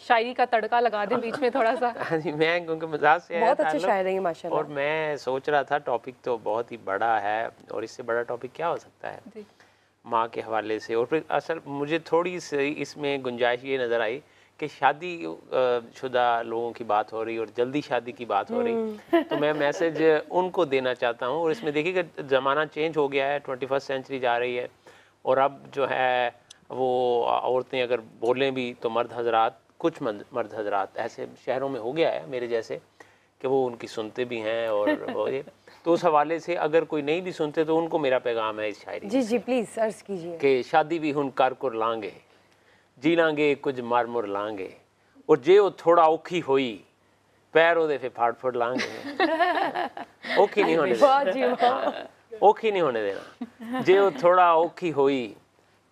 शायरी का तड़का लगा दें बीच में थोड़ा सा। हाँ जी, मैं क्योंकि मजाक से बहुत अच्छे शायर हैं माशाल्लाह। और मैं सोच रहा था टॉपिक तो बहुत ही बड़ा है और इससे बड़ा टॉपिक क्या हो सकता है माँ के हवाले से। और फिर असल मुझे थोड़ी सी इसमें गुंजाइश ये नज़र आई कि शादी शुदा लोगों की बात हो रही और जल्दी शादी की बात हो रही, तो मैं मैसेज उनको देना चाहता हूँ। और इसमें देखिए कि ज़माना चेंज हो गया है, 21st सेंचुरी जा रही है और अब जो है वो औरतें अगर बोलें भी तो मर्द हजरात, कुछ मर्द हजरात ऐसे शहरों में हो गया है मेरे जैसे कि वो उनकी सुनते भी हैं और वो ये, तो उस हवाले से अगर कोई नहीं भी सुनते तो उनको मेरा पैगाम है इस शायरी जी जी प्लीज़ अर्ज कीजिए कि शादी भी हुन कर कर लांगे, जी लांगे कुछ मार मुर लांगे और जे वो थोड़ा औखी होई पैर ओदे फे फाड़ फुड़ लांगे। औखी नहीं होने देना, औखी नहीं होने देना। जे वो थोड़ा औखी होई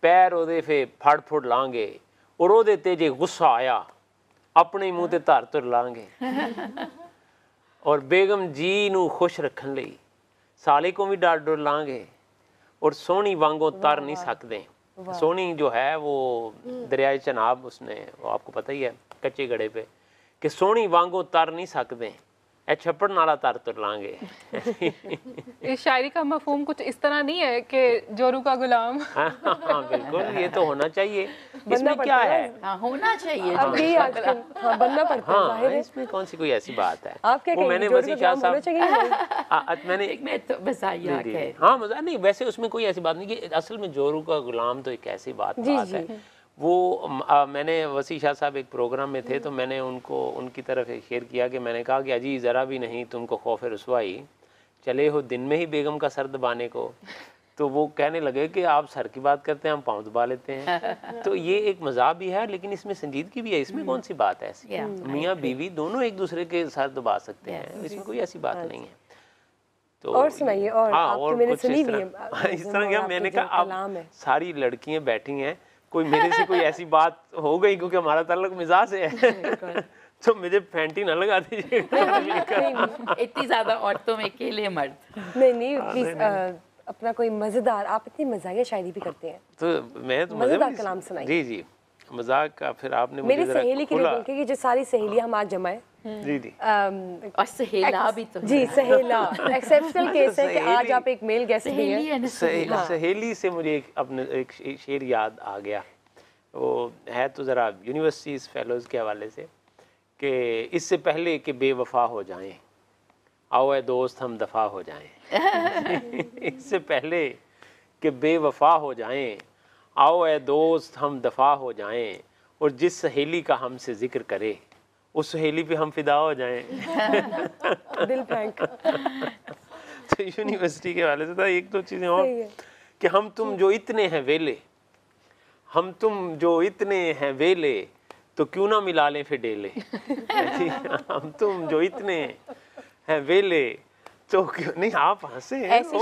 पैर ओदे फे फाड़ फुड़ लांगे और ओदे ते जे गुस्सा आया अपने मुंह ते धर तुर लांगे। और बेगम जी नू खुश रखन लई साले को भी डार डुर लांगे और सोहनी वांगो तर नहीं सकते। सोहनी जो है वो दरियाए चनाब, उसने वो आपको पता ही है कच्चे गड़े पे कि सोहनी वांगो तर नहीं सकते ए छप्पड़ नाला तर तुर लांगे। इस शायरी का मफहूम कुछ इस तरह नहीं है कि जोरू का गुलाम। हाँ बिल्कुल, ये तो होना चाहिए। इसमें क्या है? हाँ, होना चाहिए। अब ये आजकल बनना पड़ता है, जाहिर है। इसमें कौन सी कोई ऐसी बात है? आप क्या वो मैंने वसी शाह साहब मैं तो मज़ाहिया है। हाँ मजा नहीं, वैसे उसमें कोई ऐसी बात नहीं कि असल में जोरू का गुलाम तो एक ऐसी बात है। वो मैंने वसी शाह साहब एक प्रोग्राम में थे तो मैंने उनको उनकी तरफ एक शेयर किया कि मैंने कहा कि अजी ज़रा भी नहीं तुमको खौफ रुसवाई, चले हो दिन में ही बेगम का सर दबाने को। तो वो कहने लगे कि आप सर की बात करते हैं, हम पाँव दबा लेते हैं। तो ये एक मजाक भी है लेकिन इसमें संजीदगी भी है। इसमें कौन सी बात है ऐसी? मियाँ बीवी दोनों एक दूसरे के सर दबा सकते हैं, इसमें कोई ऐसी बात नहीं है। तो और सुनाइए। और हाँ, आपकी और मैंने कुछ सुनी इस भी तरह है इस तरह क्या मैंने कहा अब सारी लड़कियां बैठी हैं, कोई मेरे से कोई ऐसी बात हो गई क्योंकि हमारा ताल्लुक मिजाज से है तो मुझे फैंटी ना लगा दीजिए। इतनी ज्यादा औरतों में अकेले मर्द नहीं प्लीज अपना कोई मजेदार, आप इतनी मजाकिया शायरी भी करते हैं तो मैं तो मजेदार कलाम सुनाइए। जी जी मजाक का फिर आपने मेरी सहेली के लिए बोल के कि जो सारी सहेलियां हम आज जमाए। जी जी और सहेला भी तो जी सहेला एक्सेप्शनल केस है कि आज आप एक मेल गेस्ट भी हैं। सहेली से मुझे अपने एक शेर याद आ गया। वो है तो ज़रा यूनिवर्सिटीज़ फेलोज़ के हवाले से कि इससे पहले कि बेवफा हो जाएं आओ ए दोस्त हम दफ़ा हो जाएं। इससे पहले कि बेवफा हो जाएं आओ ए दोस्त हम दफ़ा हो जाएं और जिस सहेली का हमसे जिक्र करे उस सहेली पे हम फिदा हो जाएं। दिल फ्रैंक। तो यूनिवर्सिटी के हवाले से था एक दो चीज़ें और कि हम तुम जो इतने हैं वेले, हम तुम जो इतने हैं वेले तो क्यों ना मिला लें फिर डेले। हम तुम जो इतने हैं वेले तो क्यों नहीं, आप हंसे ऐसी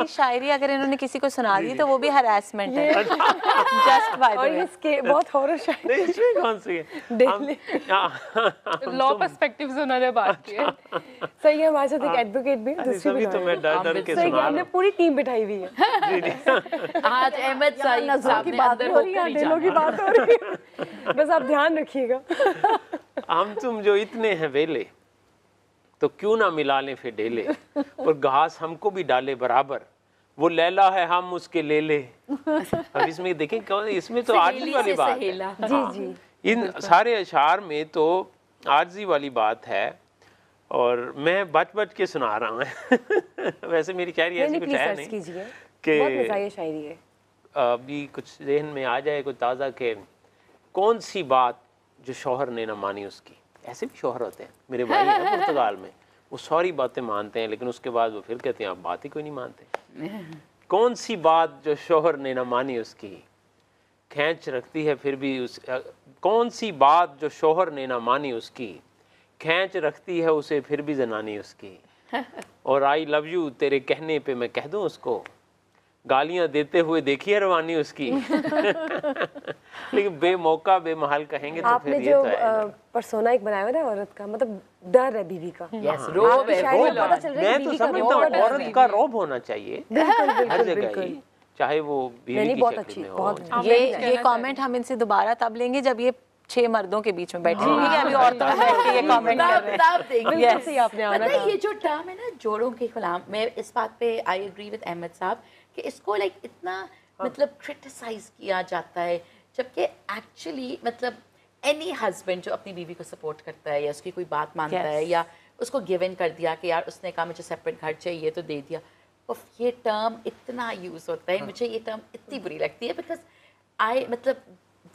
शायरी अगर इन्होंने किसी को सुना दी तो वो भी हरासमेंट है। जस्ट बाय द वे इसके बहुत हॉरर शायरी इसमें कौन सी है? लॉ पर्सपेक्टिव से उन्होंने बात की है। सही है, हमारे साथ एक एडवोकेट भी दूसरी तो मैं डर डर के सुना हमने पूरी टीम बिठाई हुई है। आज अहमद साहब की बात हो रही है, दिलों की बात हो रही है, बस आप ध्यान रखिएगा। हम तुम जो इतने हैं वेले तो क्यों ना मिला लें फिर डेले और घास हमको भी डाले बराबर वो लैला है हम उसके ले ले। अब इसमें देखें इसमें तो आर्जी वाली बात है। जी जी इन सारे अशार में तो आर्जी वाली बात है और मैं बच बच के सुना रहा हूँ। वैसे मेरी शायरी ऐसी कुछ है नहीं कि शायरी है अभी कुछ जहन में आ जाए कुछ ताज़ा के कौन सी बात जो शौहर ने ना मानी उसकी। ऐसे भी शौहर होते हैं, मेरे भाई हैं पुर्तगाल में, वो सारी बातें मानते हैं लेकिन उसके बाद वो फिर कहते हैं आप बात ही कोई नहीं मानते। कौन सी बात जो शौहर ने ना मानी उसकी खींच रखती है फिर भी उस, कौन सी बात जो शौहर ने ना मानी उसकी खींच रखती है उसे फिर भी जनानी उसकी। और आई लव यू तेरे कहने पे मैं कह दूं उसको गालियां देते हुए देखिए रवानी उसकी। लेकिन बेमौका बेमहाल कहेंगे तो फिर ये तो है। आपने जो पर्सोना एक बनाया हुआ ना औरत का, मतलब डर है बीवी का। यस, रोब है। पता चल रहा है मैं तो समझता हूँ औरत का रौब होना चाहिए हर जगह ही, चाहे वो बीवी की बहुत शक्ल अच्छी, में हो। बहुत ये कमेंट हम इनसे दोबारा तब लेंगे जब ये 6 मर्दों के बीच में बैठे हैं, ठीक है? अभी औरतों में बैठ के ये कमेंट कर रहे हैं। तब देखिए बिल्कुल सही आपने आना पता है कहा। ये जो टर्म है ना जोड़ों के गुलाम, मैं इस बात पे आई एग्री विद अहमद साहब कि इसको लाइक इतना मतलब क्रिटिसाइज किया जाता है, जबकि एक्चुअली मतलब एनी हस्बैंड जो अपनी बीवी को सपोर्ट करता है या उसकी कोई बात मानता है या उसको गिव इन कर दिया कि यार उसने कहा मुझे सेपरेट घर चाहिए तो दे दिया, उफ, ये टर्म इतना यूज होता है, मुझे ये टर्म इतनी बुरी लगती है बिकॉज आई मतलब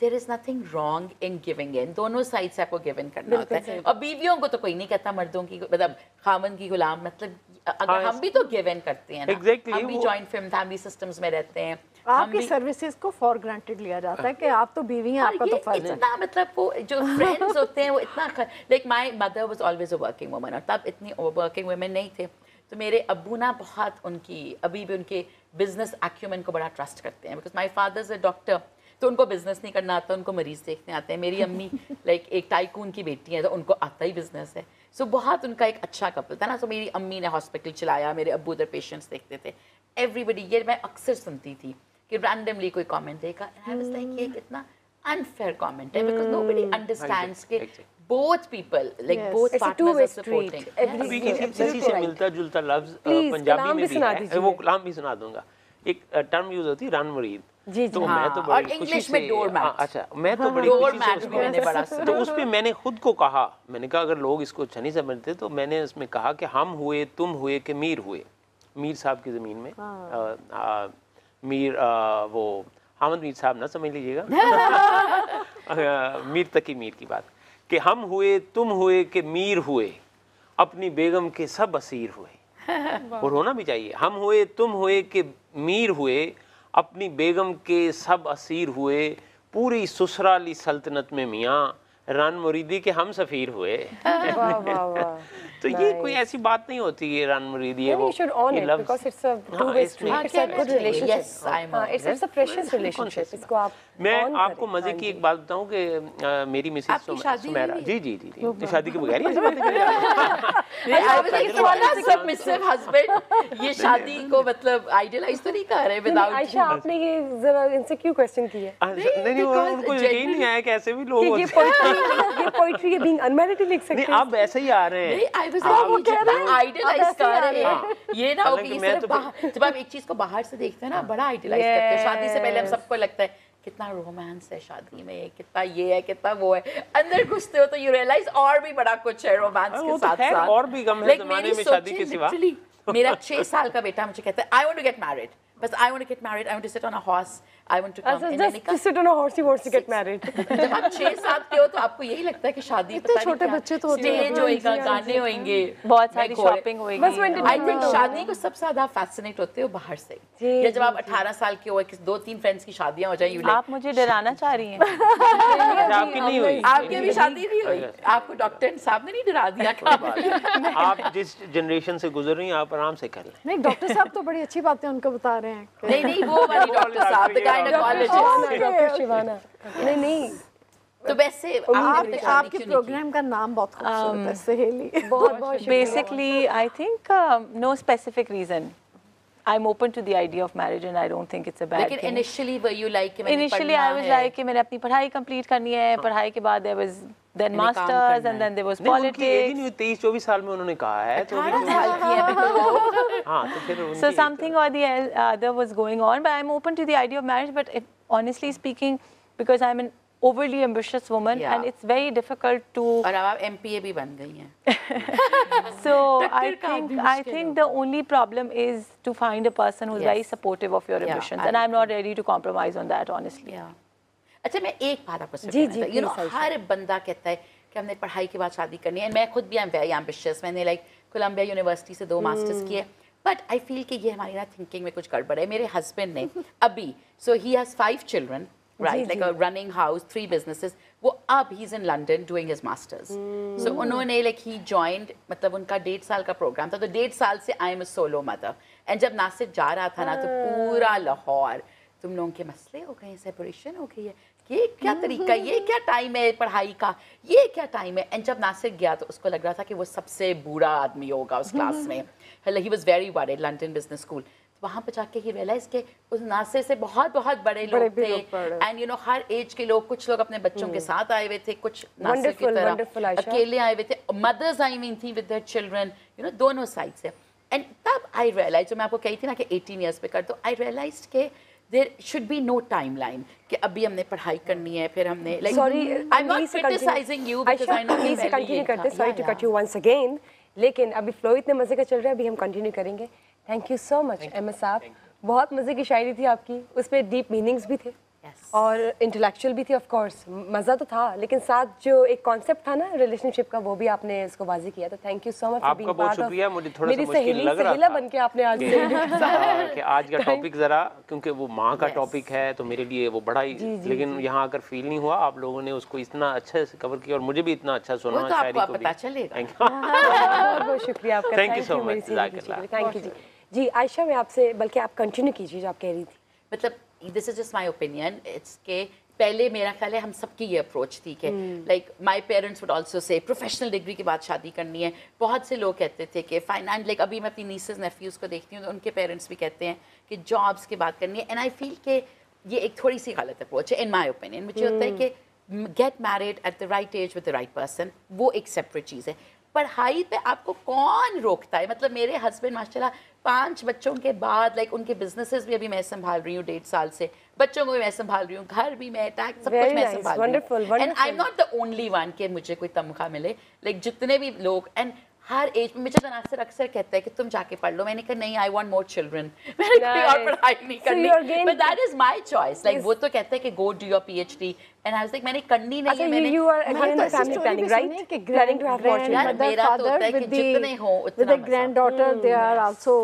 there is nothing wrong in giving in, दोनों साइड से आपको गिव इन करना होता है। और बीवियों को तो कोई नहीं कहता मर्दों की मतलब खामन की गुलाम, मतलब अगर हम भी तो गिव इन करते हैं ना, Exactly, हम भी जॉइंट फैमिली सिस्टम्स में रहते हैं, आपकी सर्विसेज को फॉर ग्रांटेड लिया जाता है कि आप तो बीवी हैं, आपका तो फर्ज है। इतना मतलब वो जो फ्रेंड्स होते हैं वो इतना like my mother was always a working woman, और तब इतनी वर्किंग वुमेन नहीं थे, तो मेरे अब्बू ना बहुत उनकी अभी भी उनके बिजनेस एक्यूमेंट को बड़ा ट्रस्ट करते हैं, because my father is a doctor, तो उनको बिजनेस नहीं करना आता, उनको मरीज देखने आते हैं। मेरी अम्मी लाइक एक टाइकून की बेटी है तो उनको आता ही बिजनेस है, सो बहुत उनका एक अच्छा कपल था ना। सो मेरी अम्मी ने हॉस्पिटल चलाया, मेरे अब्बू उधर पेशेंट्स देखते थे, एवरीबडी। ये मैं अक्सर सुनती थी कि रैंडमली कोई कमेंट देगा, आई वाज लाइक ये कितना अनफेयर कमेंट है, बिकॉज नोबडी अंडरस्टैंड्स के both people like both It's a partners two-way are supporting. street. Every- अभी इसी से मिलता जुलता लफ्ज Please, पंजाबी कलाम में भी भी सुना है, दीजिए। वो कलाम भी सुना दूंगा। एक टर्म यूज होती है रन मुरीद, जी तो जी मैं तो हाँ, बड़ी और खुशी इंग्लिश से में doormat। अच्छा मैं तो बड़ी Doormat खुशी से भी मैंने बड़ा उसको सुना। तो उस पे मैंने खुद को कहा, मैंने कहा अगर लोग इसको अच्छा नहीं समझते तो मैंने उसमें कहा कि हम हुए तुम हुए कि मीर हुए, मीर साहब की ज़मीन में मीर वो हामिद मीर साहब ना समझ लीजिएगा मीर तकी मीर की बात, कि हम हुए तुम हुए कि मीर हुए, अपनी बेगम के सब असीर हुए। और होना भी चाहिए, हम हुए तुम हुए कि मीर हुए, अपनी बेगम के सब असीर हुए, पूरी ससुराली सल्तनत में मियाँ रन मुरीदी के हम सफ़ीर हुए। वाह वाह वाह। तो ये कोई ऐसी बात नहीं होती है रन मुरीदी है, You should own it because it's a two-way street. It's a good relationship. Yes, I'm हाँ, on it's a precious relationship. इसको आप मैं own आपको करें। मजे की एक बात बताऊं कि मेरी मिसेस आपकी शादी सुमेरा हुई है? जी जी जी जी तो शादी के बगैर ही ऐसी बातें करें आप? I was like, वाला submissive husband, ये शादी को मतलब आइडियलाइज तो नहीं कर रहे नहीं, विदाउट आयशा आपने ये जरा इनसे क्यों क्वेश्चन की है नहीं नहीं because उनको यकीन नहीं आया कि ऐसे भी लोग कि होते ये हैं। पोइट्री ये बीइंग अनमैरिड लिख सकते नहीं हैं आप ऐसे ही आ रहे हैं। आई वाज लाइक आइडियलाइज कर रहे हैं, ये ना हो कि हालांकि ये मैं सिर्फ तो- बाहर, जब आप एक चीज को बाहर से देखते हैं ना बड़ा आइडियलाइज करते हैं, शादी से पहले हम सबको लगता है कितना रोमांस है शादी में, कितना ये है कितना वो है, अंदर घुसते हो तो यू रियलाइज और भी बड़ा कुछ है रोमांस वो के तो साथ खैर साथ। और भी गम है Like, ज़माने मेरी में शादी के सोचें सिवा। literally, मेरा 6 साल का बेटा मुझे कहता है I want to get married, बस I want to get married, I want to sit on a horse, I want to come अच्छा in just to sit on a horse he wants to get married जब आप 6-7 के हो तो आपको यही लगता है कि शादी इतने छोटे बच्चे तो होते हैं। स्टेज होएगा, गाने होंगे, बहुत सारी मैं घोड़े- शॉपिंग होएगी। बस when आई थिंक शादी को सबसे ज्यादा फैसिनेट होते हो बाहर से, या जब आप 18 साल के हो, 2-3 फ्रेंड्स की शादियां हो जाए, यू आप मुझे डराना चाह रही हैं? अच्छा, आपकी नहीं हुई? आपकी भी शादी नहीं हुई, आपको डॉक्टर साहब ने नहीं डरा दिया क्या? आप जिस जनरेशन से गुजर रही हैं आप आराम से कर लें। नहीं डॉक्टर साहब तो बड़ी अच्छी बातें उनको बता रहे हैं कि- नहीं नहीं वो वाली डॉक्टर साहब, द गायनेकोलॉजिस्ट। डॉक्टर शिवाना नहीं नहीं तो वैसे आपके प्रोग्राम का नाम बहुत खूबसूरत है, सहेली। बहुत बहुत शुक्रिया। Basically, I think no specific reason. I'm open to the idea of marriage and I don't think it's a bad लेकिन thing. Initially were you like कि मैंने Initially, I was like कि मैंने अपनी पढ़ाई complete करनी है, पढ़ाई के बाद there was then मैंने काम masters करना and then there was नहीं, उनकी एज ही politics. नहीं हुई, 23-24 साल में उन्होंने कहा है तो अभी 18 साल की है बिल्कुल वो। हाँ तो फिर So उनकी- something or the other was going on, but I'm open to the idea of marriage. But if, honestly speaking, because I'm an overly ambitious woman, Yeah. and it's very difficult to. और अब आप MPA भी बन गई हैं। So I Doctor का भी I मुश्किल think the only problem is to find a person who's very Yes. supportive of your Yeah, ambitions, I and I'm not ready to compromise on that, honestly. Yeah. अच्छा मैं एक बात आपको जी, जी, you know please, Ayesha. हर बंदा कहता है कि हमने पढ़ाई के बाद शादी करनी है, मैं खुद भी आई एम वेरी एम्बिशियस, मैंने लाइक कोलंबिया यूनिवर्सिटी से 2 मास्टर्स किए, बट आई फील कि ये हमारी ना थिंकिंग में कुछ गड़बड़ है। मेरे हस्बैंड ने अभी so he has 5 children right, like a running house, 3 businesses, वो अब he is in London doing his masters. So उन्होंने लाइक ही जॉइंड, मतलब उनका 1.5 साल का प्रोग्राम था, तो 1.5 साल से I am a solo mother, and जब नासिर जा रहा था ना तो पूरा लाहौर तुम लोगों के मसले हो गए, सेपरेशन हो गई है, ये क्या तरीका, ये क्या टाइम है पढ़ाई का, ये क्या टाइम है। एंड जब नासिर गया तो उसको लग रहा था कि वो सबसे बूढ़ा आदमी होगा उस क्लास में, he was very worried, London business school. वहाँ पे जाके ही रियलाइज के उस नासे से बहुत बहुत बड़े लोग थे, एंड यू नो हर एज के लोग, कुछ लोग अपने बच्चों के साथ आए हुए थे, कुछ नासे की तरह अकेले आए हुए थे, मदर्स आई हुई थी with their children, you know दोनों साइड से। एंड तब आई रियलाइज, जो मैं आपको कही थी ना कि 18 ईयर्स पे कर दो, आई रियलाइज के there should be no timeline कि अभी हमने पढ़ाई करनी है, फिर हमने like sorry I'm not criticizing you because I know please continue करते, sorry to cut you once again, लेकिन अभी फ्लो इतने मजे का चल रहा है, अभी हम कंटिन्यू करेंगे। Thank you so much MS साहब, बहुत मजे की शायरी थी आपकी, उसमें डीप मीनिंग्स भी थे और इंटेलेक्चुअल भी थी, ऑफ कोर्स मज़ा तो था, लेकिन साथ जो एक कॉन्सेप्ट था ना रिलेशनशिप का, वो भी आपने इसको वाज़ी किया, तो थैंक यू सो मच। आपका बहुत शुक्रिया, मुझे थोड़ा सा मुश्किल लग रहा था बन के आपने आज कि आज का टॉपिक ज़रा, क्योंकि वो माँ का टॉपिक है तो मेरे लिए वो बड़ा ही, लेकिन यहाँ आकर फील नहीं हुआ, आप लोगों ने उसको इतना अच्छे से कवर किया और मुझे भी इतना अच्छा सुना, शायरी को पता चलेगा। बहुत बहुत शुक्रिया आपका, thank you so much, thank you जी। जी आयशा, मैं आपसे, बल्कि आप कंटिन्यू कीजिए जो आप कह रही थी। मतलब this is just my opinion, it's के पहले मेरा ख्याल है हम सबकी ये अप्रोच थी कि like my parents would also say professional degree के बाद शादी करनी है। बहुत से लोग कहते थे कि फाइनेंस, लाइक अभी मैं अपनी नीसेस नेफ्यूज़ को देखती हूँ तो उनके पेरेंट्स भी कहते हैं कि जॉब्स के बाद करनी है, एंड आई फील कि ये एक थोड़ी सी गलत अप्रोच है इन माई ओपिनियन। मुझे होता है कि get married at the right age with the right person, वो एक सेपरेट चीज़ है। पढ़ाई पे आपको कौन रोकता है? मतलब मेरे हस्बैंड माशाल्लाह 5 बच्चों के बाद, लाइक उनके बिजनेसेस भी अभी मैं संभाल रही हूँ 1.5 साल से, बच्चों को भी मैं संभाल रही हूँ, घर भी मैं, टैक्स सब कुछ मैं संभाल रही हूँ, and I am not the only one कि मुझे कोई तनख्वाह मिले, लाइक जितने भी लोग, एंड हर एज में मुझे नासिर अक्सर कहता है कि तुम जाके पढ़ लो, मैंने कहा नहीं, आई वांट मोर चिल्ड्रन, मैंने कोई और पढ़ाई नहीं करनी, but that is my choice. Like वो तो कहता है कि go do your PhD, and I was like मैंने करनी नहीं है, मैंने you are again the family planning right, planning to have more children. मेरा तो होता है कि जितने हो उतना, with the granddaughter they are also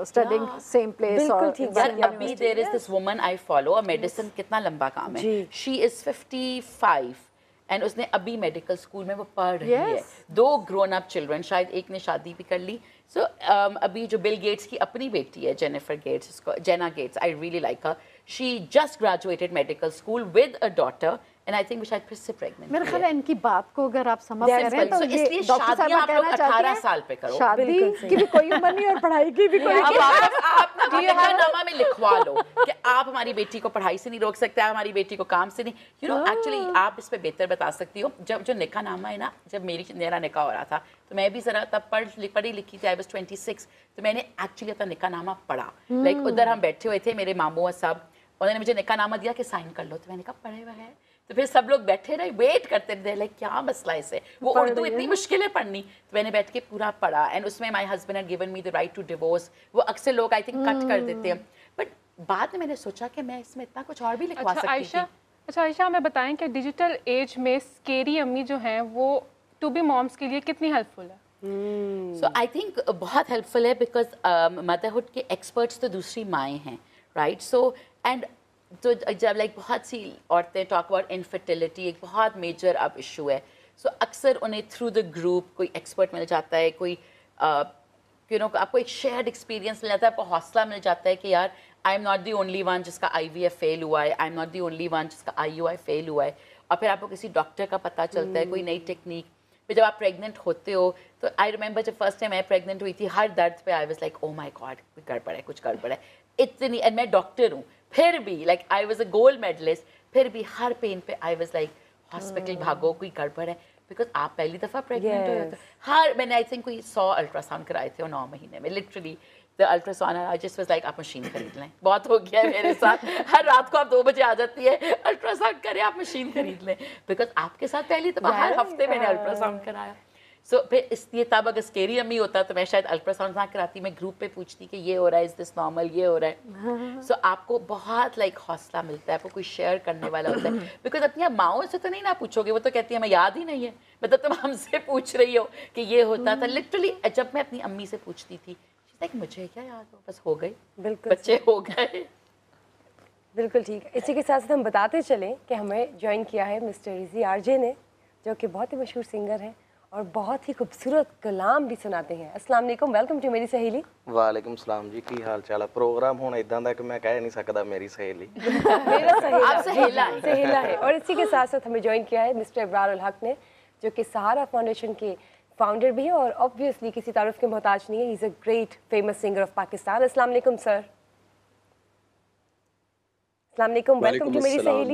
studying same place, और अभी there is this woman I follow, a medicine कितना लंबा काम है, शी इज 55 एंड उसने अभी मेडिकल स्कूल में वो पढ़ रही है, 2 ग्रोन अप चिल्ड्रन, शायद एक ने शादी भी कर ली। सो अभी जो बिल गेट्स की अपनी बेटी है जेनिफर गेट्स, उसको Jenna Gates, I really like her, she just graduated medical school with a daughter, and I think वो शायद फिर से प्रेग्नेंट। मेरे ख्याल है इनकी बात को अगर आप समझ करें तो इसलिए शादियां आप लोग 18 साल पे करो, शादी की भी कोई उम्र नहीं और पढ़ाई की भी कोई। आप ना निकाहनामा में लिखवा लो कि आप हमारी बेटी को पढ़ाई से नहीं रोक सकते, आप हमारी बेटी को काम से नहीं, यू नो एक्चुअली आप इस पे बेहतर बता सकती हो। जब जो निकाहनामा है ना, जब मेरा निकाह हो रहा था तो मैं भी जरा तब पढ़ी लिखी थी, आई वाज 26, तो मैंने एक्चुअली अपना निकाहनामा पढ़ा, लाइक उधर हम बैठे हुए थे, मेरे मामू सब, उन्होंने मुझे निकाहनामा दिया कि साइन कर लो, तो मैंने कहा पढ़े हुए हैं, तो फिर सब लोग बैठे रहे, वेट करते थे, लाइक क्या मसला है इसे, वो उर्दू इतनी मुश्किल है पढ़नी, तो मैंने बैठ के पूरा पढ़ा, एंड उसमें my husband had given me the right to divorce, वो अक्सर लोग आई थिंक कट कर देते हैं, बट बाद में मैंने सोचा कि मैं इसमें इतना कुछ और भी लिखवा सकती थी। अच्छा आयशा, हमें बताएं कि डिजिटल एज में स्केरी अम्मी जो हैं वो टू बी मॉम्स के लिए कितनी हेल्पफुल है? सो आई थिंक बहुत हेल्पफुल है, बिकॉज मदरहुड के एक्सपर्ट्स तो दूसरी माएँ हैं, राइट? सो एंड तो जब लाइक बहुत सी औरतें टॉक अबाउट इनफर्टिलिटी, एक बहुत मेजर अब इशू है, सो अक्सर उन्हें थ्रू द ग्रुप कोई एक्सपर्ट मिल जाता है, कोई यू नो आपको एक शेयर्ड एक्सपीरियंस मिल जाता है, आपको हौसला मिल जाता है कि यार I am not the only one जिसका IVF फेल हुआ है, I am not the only one जिसका IUI फेल हुआ है, और फिर आपको किसी डॉक्टर का पता चलता है, कोई नई टेक्निक। फिर जब आप प्रेग्नेंट होते हो तो आई रिमेंबर जब फर्स्ट टाइम मैं प्रेग्नेंट हुई थी, हर दर्द पे आई was like oh my God कुछ गड़बड़ है, कुछ गड़बड़ है इतनी, एंड मैं डॉक्टर हूँ, फिर भी like I was a gold medalist, फिर भी हर पेन पे आई वाज लाइक हॉस्पिटल भागो, कोई गड़बड़ है, बिकॉज आप पहली दफ़ा प्रेग्नेंट हुए हो। हर मैंने आई थिंक कोई 100 अल्ट्रासाउंड कराए थे और 9 महीने में, literally the ultrasound, I just was like आप मशीन खरीद लें, बहुत हो गया है मेरे साथ, हर रात को आप 2 बजे आ जाती है, अल्ट्रासाउंड करें, आप मशीन खरीद लें, बिकॉज आपके साथ पहली दफ़ा हर हफ्ते मैंने अल्ट्रासाउंड कराया। सो फिर इसलिए तब अगर स्केरी अम्मी होता तो मैं शायद अल्ट्रासाउंड ना कराती, मैं ग्रुप पे पूछती कि ये हो रहा है, इज दिस नॉर्मल, ये हो रहा है। सो आपको बहुत लाइक हौसला मिलता है, आपको कोई शेयर करने वाला होता है, बिकॉज अपनी माओं से तो नहीं ना पूछोगे, वो तो कहती है हमें याद ही नहीं है, मतलब तुम हमसे पूछ रही हो कि ये होता था। लिटरली जब मैं अपनी अम्मी से पूछती थी, लाइक मुझे क्या याद हो, बस हो गई, बिल्कुल बच्चे हो गए। बिल्कुल ठीक है। इसी के साथ साथ हम बताते चलें कि हमें ज्वाइन किया है मिस्टर रिजी आरजे ने, जो कि बहुत ही मशहूर सिंगर हैं और बहुत ही खूबसूरत कलाम भी सुनाते हैं। अस्सलाम वालेकुम, वेलकम टू मेरी सहेली। वालेकुम सलाम जी, की हाल चाल है? प्रोग्राम हुण इदां दा कि मैं कह नहीं सकता मेरी सहेली, मेरा सहेला है। और इसी के साथ साथ हमें ज्वाइन किया है मिस्टर इब्रार उल हक ने, जो कि सहारा फाउंडेशन के फाउंडर भी है और ऑब्वियसली किसी तारुफ के मोहताज नहीं है। He is a great famous singer of Pakistan. अस्सलाम वालेकुम सर। अस्सलाम वालेकुम, वेलकम टू मेरी सहेली।